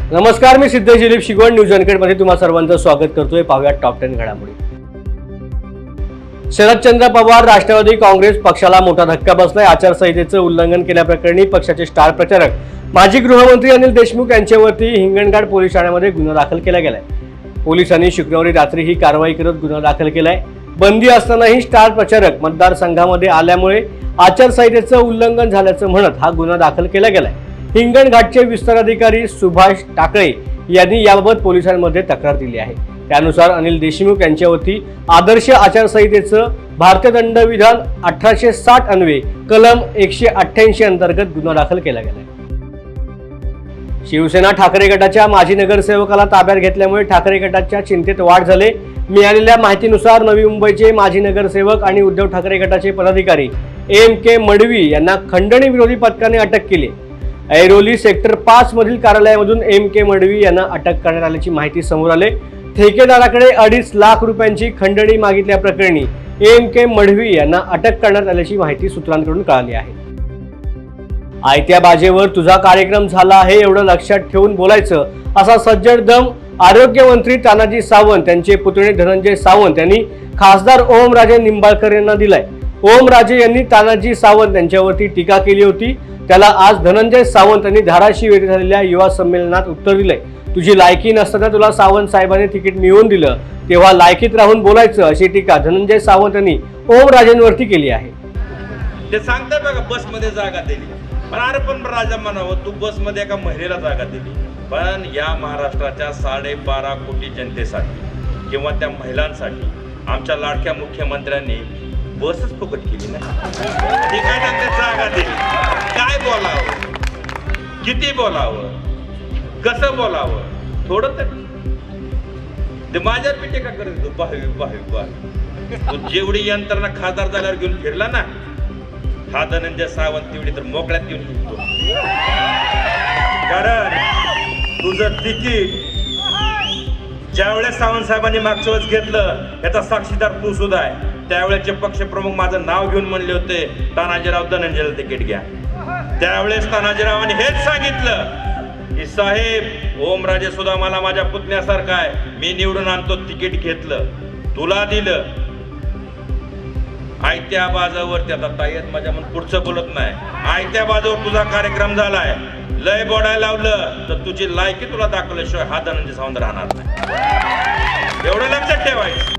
नमस्कार, मी सिद्धेश दिलीप शिगवण न्यूज अनकटमध्ये तुम्हा सर्वांचं स्वागत करतोय। पाहूया टॉप 10 घडामोडी। शरदचंद्र पवार राष्ट्रवादी काँग्रेस पक्षाला मोठा धक्का बसलाय। आचारसंहितेचं उल्लंघन केल्याप्रकरणी पक्षाचे स्टार प्रचारक माजी गृहमंत्री अनिल देशमुख यांच्यावरती हिंगणघाट पोलीस ठाण्यामध्ये गुन्हा दाखल केला गेलाय। पोलिसांनी शुक्रवारी रात्री ही कारवाई करत गुन्हा दाखल केलाय। बंदी असतानाही स्टार प्रचारक मतदारसंघामध्ये आल्यामुळे आचारसंहितेचं उल्लंघन झाल्याचं म्हणत हा गुन्हा दाखल केला गेलाय। हिंगणघाटचे विस्तार अधिकारी सुभाष टाकळे यांनी याबाबत पोलिसांमध्ये तक्रार दिली आहे। त्यानुसार अनिल देशमुख यांच्यावरती आदर्श आचारसंहितेचं भारतीय दंडविधान 1860 अन्वये कलम 188 अंतर्गत गुन्हा दाखल केला गेला। शिवसेना ठाकरे गटाच्या माजी नगरसेवकाला ताब्यात घेतल्यामुळे ठाकरे गटाच्या चिंतेत वाढ झाली। मिळालेल्या माहितीनुसार नवी मुंबईचे माजी नगरसेवक आणि उद्धव ठाकरे गटाचे पदाधिकारी MK मडवी यांना खंडणी विरोधी पथकाने अटक केली। ऐरोली सेक्टर 5 मधील कार्यालयामधून MK मडवी यांना अटक करण्यात आल्याची माहिती समोर आली। ठेकेदाराकडे 2.5 लाख रुपयांची खंडणी मागितल्याप्रकरणी MK मडवी यांना अटक करण्यात आल्याची माहिती सूत्रांकडून कळाली आहे। आयत्या बाजेवर तुझा कार्यक्रम झाला आहे एवढं लक्षात ठेवून बोलायचं, असा सज्जड दम आरोग्यमंत्री तानाजी सावंत यांचे पुतणे धनंजय सावंत यांनी खासदार ओमराजे निंबाळकर यांना दिलाय। ओमराजे यांनी तानाजी सावंत यांच्यावरती टीका केली होती। त्याला आज धनंजय सावंत यांनी धाराशिव येथे झालेल्या युवा संमेलनात उत्तर दिलंय। तुझी लायकी नसताना तुला सावंत साहेबांनी तिकीट मिळवून दिलं, तेव्हा लायकीत राहून बोलायचं, अशी टीका धनंजय सावंत यांनी ओमराजेंवरती केली आहे। ते सांगतात बघा, बसमध्ये जागा दिली, पण अरे पण राजा म्हणावं, तू बसमध्ये एका महिलेला जागा दिली, पण या महाराष्ट्राच्या 12.5 कोटी जनतेसाठी किंवा त्या महिलांसाठी आमच्या लाडक्या मुख्यमंत्र्यांनी बसच फुकट केली ना। ती काय सांगते, जागा दिली, काय बोलावं, किती बोलावं, कसं बोलावं, थोडं तर ते माझ्यावर मी टीका करत होतो, बाहेर तू जेवढी यंत्रणा खासदार झाल्यावर घेऊन फिरला ना, हा धनंजय सावंत तेवढी तर मोकळ्यात घेऊन फिरतो। कारण तुझं तिकीट ज्यावेळेस सावंत साहेबांनी मागच्या वेळेस घेतलं, याचा साक्षीदार तू सुद्धा आहे। त्यावेळेचे पक्षप्रमुख माझं नाव घेऊन म्हणले होते, तानाजीराव धनंजयला तिकीट घ्या। त्यावेळेस तानाजीरावांनी हेच सांगितलं की साहेब, ओमराजे सुद्धा मला माझ्या पुतण्यासारखा आहे, मी निवडून आणतो, तिकीट घेतलं, तुला दिलं। आयत्या बाजावरती आता ताईत माझ्या म्हणून पुढचं बोलत नाही, आयत्या बाजावर तुझा कार्यक्रम झालाय, लय बोडायला लावलं तर तुझी लायकी तुला दाखवल्याशिवाय हा धनंजय सावंत राहणार नाही, एवढं लक्षात ठेवायचं।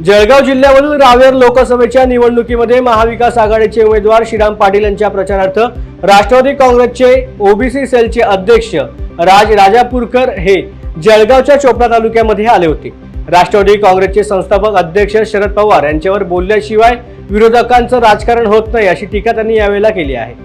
जळगाव जिल्ह्यामधील रावेर लोकसभेच्या निवडणुकीमध्ये महाविकास आघाडीचे उमेदवार श्रीराम पाटील यांच्या प्रचारार्थ राष्ट्रवादी काँग्रेसचे OBC सेलचे अध्यक्ष राज राजापूरकर हे जळगावच्या चोपडा तालुक्यामध्ये आले होते। राष्ट्रवादी काँग्रेसचे संस्थापक अध्यक्ष शरद पवार यांच्यावर बोलल्याशिवाय विरोधकांचं राजकारण होत नाही, अशी टीका त्यांनी यावेळेला केली आहे।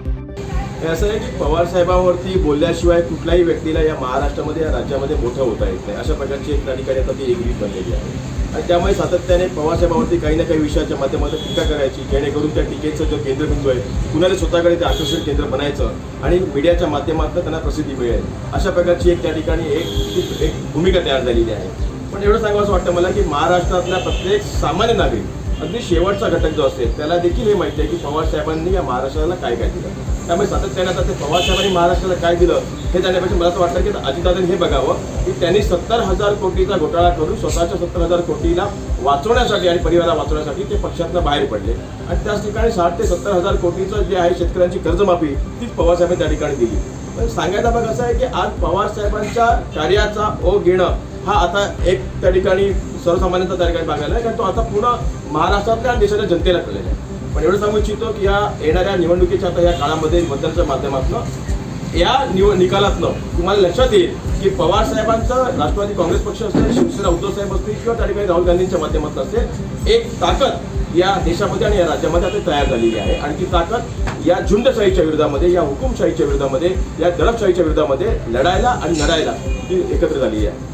असं आहे की पवार साहेबांवरती बोलल्याशिवाय कुठल्याही व्यक्तीला या महाराष्ट्रामध्ये, या राज्यामध्ये मोठं होता येत नाही, अशा प्रकारची एक ठिकाणी आता ती एकरीत बनलेली आहे। आणि त्यामुळे सातत्याने पवार साहेबांवरती काही ना काही विषयाच्या माध्यमातून टीका करायची, जेणेकरून त्या टीकेचं जो केंद्रबिंदू आहे कुणाला स्वतःकडे ते आकर्षण केंद्र बनायचं आणि मीडियाच्या माध्यमातून त्यांना प्रसिद्धी मिळेल, अशा प्रकारची एक त्या ठिकाणी एक भूमिका तयार झालेली आहे। पण एवढं सांगावं असं वाटतं मला की महाराष्ट्रातल्या प्रत्येक सामान्य नागरिक, अगदी शेवटचा घटक जो असेल, त्याला देखील हे माहिती आहे की पवार साहेबांनी या महाराष्ट्राला काय काय दिलं। त्यामुळे सातत्याने आता ते पवार साहेबांनी महाराष्ट्राला काय दिलं हे जाण्यापेक्षा मला असं वाटतं की अजितदादांनी हे बघावं की त्यांनी 70,000 कोटीचा घोटाळा करून स्वतःच्या 70,000 कोटीला वाचवण्यासाठी आणि परिवाराला वाचवण्यासाठी ते पक्षातनं बाहेर पडले, आणि त्याच ठिकाणी 60 ते 70,000 कोटीचं जे आहे शेतकऱ्यांची कर्जमाफी तीच पवार साहेबांनी त्या ठिकाणी दिली। पण सांगायचा भाग असा आहे की आज पवार साहेबांच्या कार्याचा ओघ घेणं हा आता एक त्या ठिकाणी सर्वसामान्यांचा त्या ठिकाणी भागायला आहे, कारण तो आता पूर्ण महाराष्ट्रातल्या आणि देशाच्या जनतेला कळलेला आहे। पण एवढं सांगू इच्छितो की या येणाऱ्या निवडणुकीच्या आता या काळामध्ये मतदानाच्या माध्यमातून या निकालातनं तुम्हाला लक्षात येईल की पवार साहेबांचं राष्ट्रवादी काँग्रेस पक्ष असेल, शिवसेना उद्धव साहेब असतील किंवा त्या ठिकाणी राहुल गांधींच्या माध्यमातून असेल, एक ताकद या देशामध्ये आणि या राज्यामध्ये आता तयार झालेली आहे। आणि ती ताकद या झुंडशाहीच्या विरोधामध्ये, या हुकुमशाहीच्या विरोधामध्ये, या दडपशाहीच्या विरोधामध्ये लढायला आणि लढायला ती एकत्र झालेली आहे।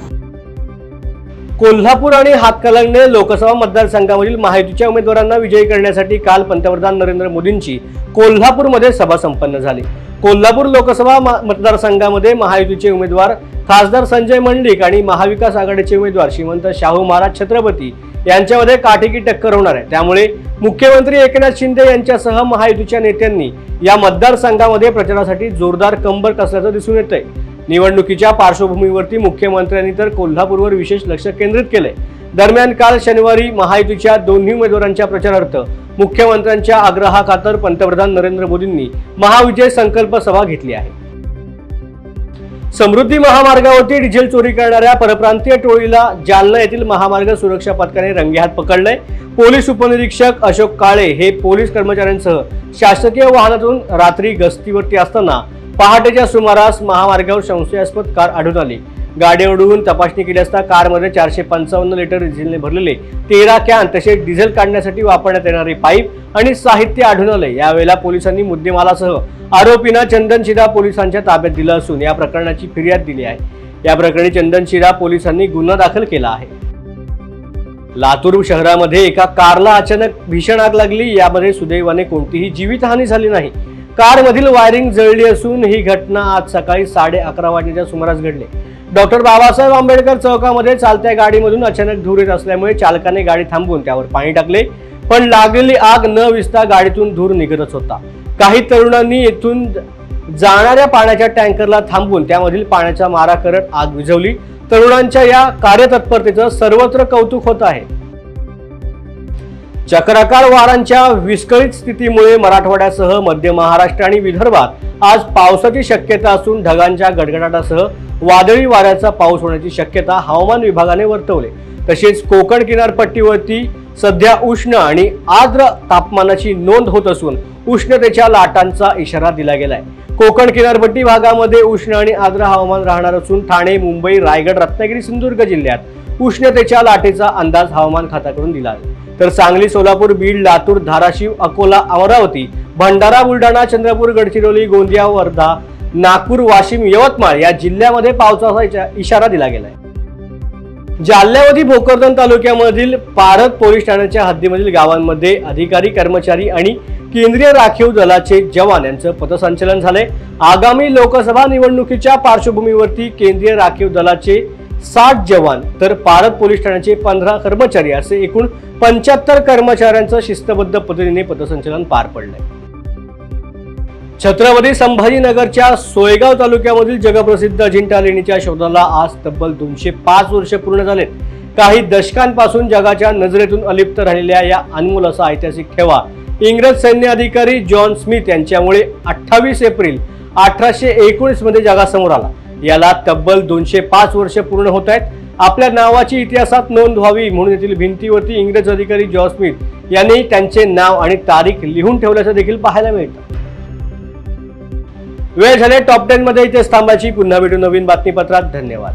कोल्हापूर आणि हातकणंगले लोकसभा मतदारसंघामधील महायुतीच्या उमेदवारांना विजयी करण्यासाठी काल पंतप्रधान नरेंद्र मोदींची कोल्हापूरमध्ये सभा संपन्न झाली। कोल्हापूर लोकसभा मतदारसंघामध्ये महायुतीचे उमेदवार खासदार संजय मंडलिक आणि महाविकास आघाडीचे उमेदवार श्रीमंत शाहू महाराज छत्रपती यांच्यामध्ये काटेकी टक्कर होणार आहे। त्यामुळे मुख्यमंत्री एकनाथ शिंदे यांच्यासह महायुतीच्या नेत्यांनी या मतदारसंघामध्ये प्रचारासाठी जोरदार कंबर कसल्याचं दिसून येतंय। निवडणुकीच्या पार्श्वभूमीवरती मुख्यमंत्र्यांनी तर कोल्हापूरवर विशेष लक्ष केंद्रित केलंय. दरम्यान काल शनिवारी महायुतीच्या दोन्ही उमेदवारांच्या प्रचारार्थ मुख्यमंत्र्यांच्या आग्रहाखातर पंतप्रधान नरेंद्र मोदींनी महाविजय संकल्प सभा घेतली आहे. समृद्धी महामार्गावरती डिझेल चोरी करणाऱ्या परप्रांतीय टोळीला जालना येथील महामार्ग सुरक्षा पथकाने रंगेहात पकडलंय. पोलीस उपनिरीक्षक अशोक काळे हे पोलीस कर्मचाऱ्यांसह शासकीय वाहनातून रात्री गस्तीवरती असताना पहाटेच्या सुमारास महामार्गावर संशयास्पद कार आढळून आली. गाडी ओढवून तपासणी केली असता कारमध्ये 455 लिटर डिझेलने भरलेले 13 कॅन तसेच डिझेल काढण्यासाठी वापरण्यात येणारे पाईप आणि साहित्य आढळून आले. यावेळेला पोलिसांनी मुद्देमालासह आरोपींना चंदनशिरा पोलिसांच्या ताब्यात दिलं असून या प्रकरणाची फिर्याद दिली आहे. या प्रकरणी चंदनशिरा पोलिसांनी गुन्हा दाखल केला आहे. लातूर शहरामध्ये एका कारला अचानक भीषण आग लागली. यामध्ये सुदैवाने कोणतीही जीवितहानी झाली नाही. कारमधील वायरिंग जळली असून ही घटना आज सकाळी 11:30 वाजेच्या सुमारास घडली. डॉक्टर बाबासाहेब आंबेडकर चौकामध्ये चालत्या गाडीमधून अचानक धूर येत असल्यामुळे चालकाने गाडी थांबवून त्यावर पाणी टाकले, पण लागलेली आग न विझता गाडीतून धूर निघतच होता. काही तरुणांनी येथून जाणाऱ्या पाण्याच्या टँकरला थांबवून त्यामधील पाण्याचा मारा करत आग विझवली. तरुणांच्या या कार्यतत्परतेचं सर्वत्र कौतुक होत आहे. चक्राकार वारांच्या विस्कळीत स्थितीमुळे मराठवाड्यासह मध्य महाराष्ट्र आणि विदर्भात आज पावसाची शक्यता असून ढगांच्या गडगडाटासह वादळी वाऱ्याचा पाऊस होण्याची शक्यता हवामान विभागाने वर्तवली. तसेच कोकण किनारपट्टीवरती सध्या उष्ण आणि आर्द्र तापमानाची नोंद होत असून उष्णतेच्या लाटांचा इशारा दिला गेलाय. कोकण किनारपट्टी भागामध्ये उष्ण आणि आर्द्र हवामान राहणार असून ठाणे, मुंबई, रायगड, रत्नागिरी, सिंधुदुर्ग जिल्ह्यात उष्णतेच्या लाटेचा अंदाज हवामान खात्याकडून दिला आहे. तर सांगली, सोलापूर, बीड, लातूर, धाराशिव, अकोला, अमरावती, भंडारा, बुलढाणा, चंद्रपूर, गडचिरोली, गोंदिया, वर्धा, नागपूर, वाशिम, यवतमाळ या जिल्ह्यामध्ये पावसाचा इशारा दिला गेलाय. जालन्यामध्ये भोकरदन तालुक्यामधील पारत पोलीस ठाण्याच्या हद्दीमधील गावांमध्ये अधिकारी, कर्मचारी आणि केंद्रीय राखीव दलाचे जवान यांचं पथसंचलन झालंय. आगामी लोकसभा निवडणुकीच्या पार्श्वभूमीवरती केंद्रीय राखीव दलाचे 60 जवान तर पारत पोलीस ठाण्याचे 15 कर्मचारी असे एकूण 75 कर्मचाऱ्यांचं शिस्तबद्ध पद्धतीने पथसंचलन पार पडलंय. छत्रपती संभाजीनगरच्या सोयगाव तालुक्यामधील जगप्रसिद्ध अजिंठा लेणीच्या शोधाला आज तब्बल 205 वर्ष पूर्ण झालेत. काही दशकांपासून जगाच्या नजरेतून अलिप्त राहिलेल्या या अनमोल असा ऐतिहासिक ठेवा इंग्रज सैन्य अधिकारी जॉन स्मिथ यांच्यामुळे 28 एप्रिल 1819 मध्ये जगासमोर आला. याला तब्बल 205 वर्ष पूर्ण होत आहेत. आपल्या नावाची इतिहासात नोंद व्हावी म्हणून येथील भिंतीवरती इंग्रज अधिकारी जॉन स्मिथ यांनी त्यांचे नाव आणि तारीख लिहून ठेवल्याचं देखील पाहायला मिळतं. वेळ झाले टॉप 10 मध्ये इथेच थांबायची. पुन्हा भेटू नवीन बातमीपत्रात. धन्यवाद.